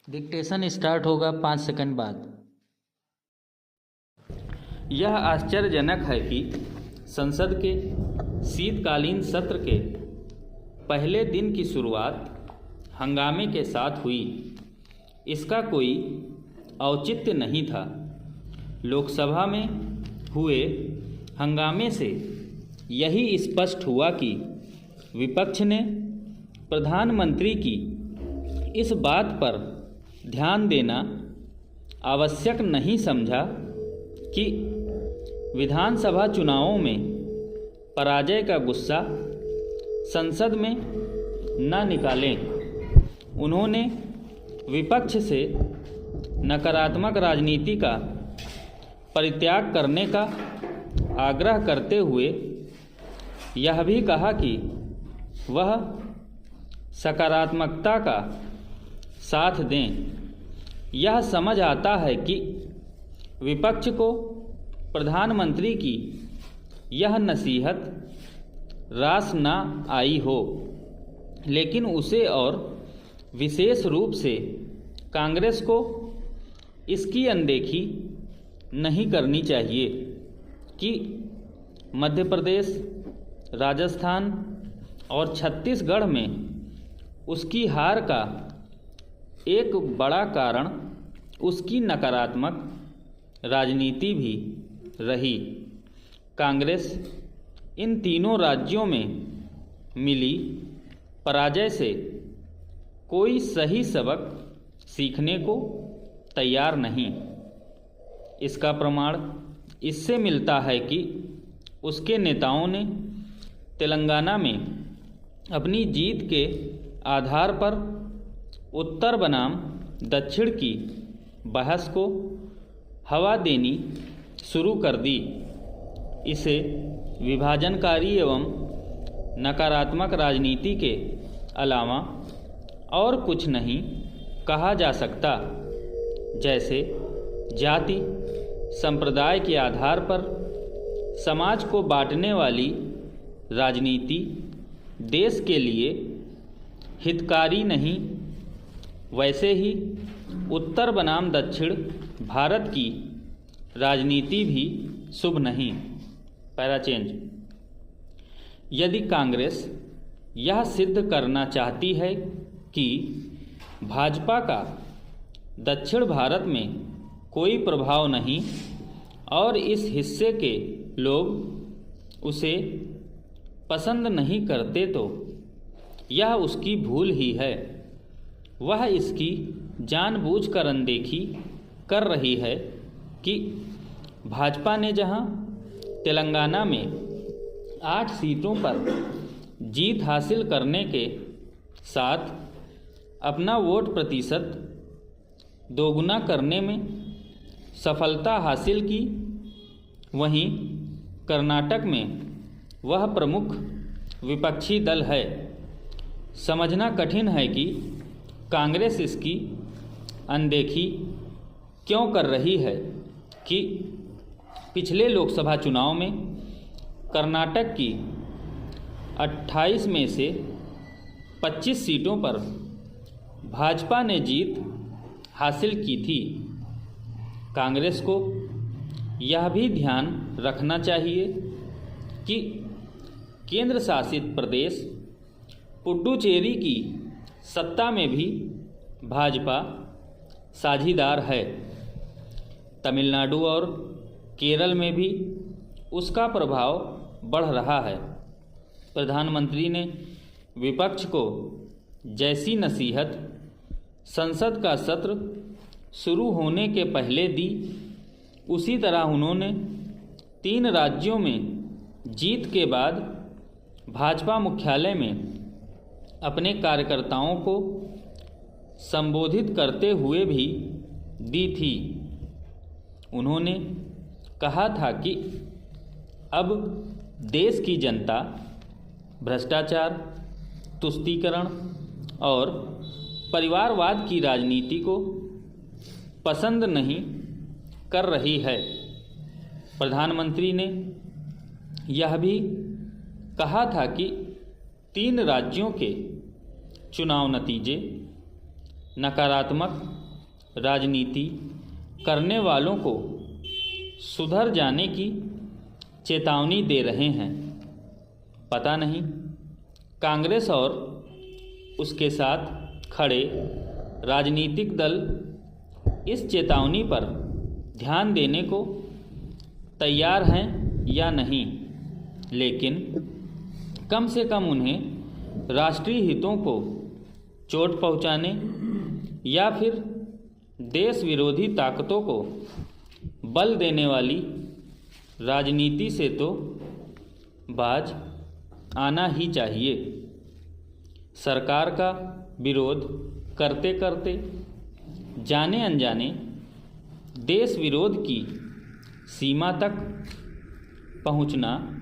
Dictation start होगा 5 second बाद। यह आश्चर्यजनक है कि संसद के शीतकालीन सत्र के पहले दिन की शुरुआत हंगामे के साथ हुई। इसका कोई औचित्य नहीं था। लोकसभा में हुए हंगामे से यही स्पष्ट हुआ कि विपक्ष ने प्रधानमंत्री की इस बात पर ध्यान देना आवश्यक नहीं समझा कि विधानसभा चुनावों में पराजय का गुस्सा संसद में न निकालें। उन्होंने विपक्ष से नकारात्मक राजनीति का परित्याग करने का आग्रह करते हुए यह भी कहा कि वह सकारात्मकता का साथ दें। यह समझ आता है कि विपक्ष को प्रधानमंत्री की यह नसीहत रास न आई हो, लेकिन उसे और विशेष रूप से कांग्रेस को इसकी अनदेखी नहीं करनी चाहिए कि मध्य प्रदेश, राजस्थान और छत्तीसगढ़ में उसकी हार का एक बड़ा कारण उसकी नकारात्मक राजनीति भी रही। कांग्रेस इन तीनों राज्यों में मिली पराजय से कोई सही सबक सीखने को तैयार नहीं। इसका प्रमाण इससे मिलता है कि उसके नेताओं ने तेलंगाना में अपनी जीत के आधार पर उत्तर बनाम दक्षिण की बहस को हवा देनी शुरू कर दी। इसे विभाजनकारी एवं नकारात्मक राजनीति के अलावा और कुछ नहीं कहा जा सकता। जैसे जाति संप्रदाय के आधार पर समाज को बांटने वाली राजनीति देश के लिए हितकारी नहीं, वैसे ही उत्तर बनाम दक्षिण भारत की राजनीति भी शुभ नहीं। Para change. यदि कांग्रेस यह सिद्ध करना चाहती है कि भाजपा का दक्षिण भारत में कोई प्रभाव नहीं और इस हिस्से के लोग उसे पसंद नहीं करते, तो यह उसकी भूल ही है। वह इसकी जानबूझकर अनदेखी कर रही है कि भाजपा ने जहां तेलंगाना में 8 सीटों पर जीत हासिल करने के साथ अपना वोट प्रतिशत दोगुना करने में सफलता हासिल की, वहीं कर्नाटक में वह प्रमुख विपक्षी दल है। समझना कठिन है कि कांग्रेस इसकी अनदेखी क्यों कर रही है कि पिछले लोकसभा चुनाव में कर्नाटक की 28 में से 25 सीटों पर भाजपा ने जीत हासिल की थी। कांग्रेस को यह भी ध्यान रखना चाहिए कि केंद्र शासित प्रदेश पुडुचेरी की सत्ता में भी भाजपा साझीदार है। तमिलनाडु और केरल में भी उसका प्रभाव बढ़ रहा है। प्रधानमंत्री ने विपक्ष को जैसी नसीहत संसद का सत्र शुरू होने के पहले दी, उसी तरह उन्होंने 3 राज्यों में जीत के बाद भाजपा मुख्यालय में अपने कार्यकर्ताओं को संबोधित करते हुए भी दी थी। उन्होंने कहा था कि अब देश की जनता भ्रष्टाचार, तुष्टीकरण और परिवारवाद की राजनीति को पसंद नहीं कर रही है। प्रधानमंत्री ने यह भी कहा था कि 3 राज्यों के चुनाव नतीजे नकारात्मक राजनीति करने वालों को सुधर जाने की चेतावनी दे रहे हैं। पता नहीं कांग्रेस और उसके साथ खड़े राजनीतिक दल इस चेतावनी पर ध्यान देने को तैयार हैं या नहीं, लेकिन कम से कम उन्हें राष्ट्रीय हितों को चोट पहुंचाने या फिर देश विरोधी ताकतों को बल देने वाली राजनीति से तो बाज आना ही चाहिए। सरकार का विरोध करते करते जाने अनजाने देश विरोध की सीमा तक पहुंचना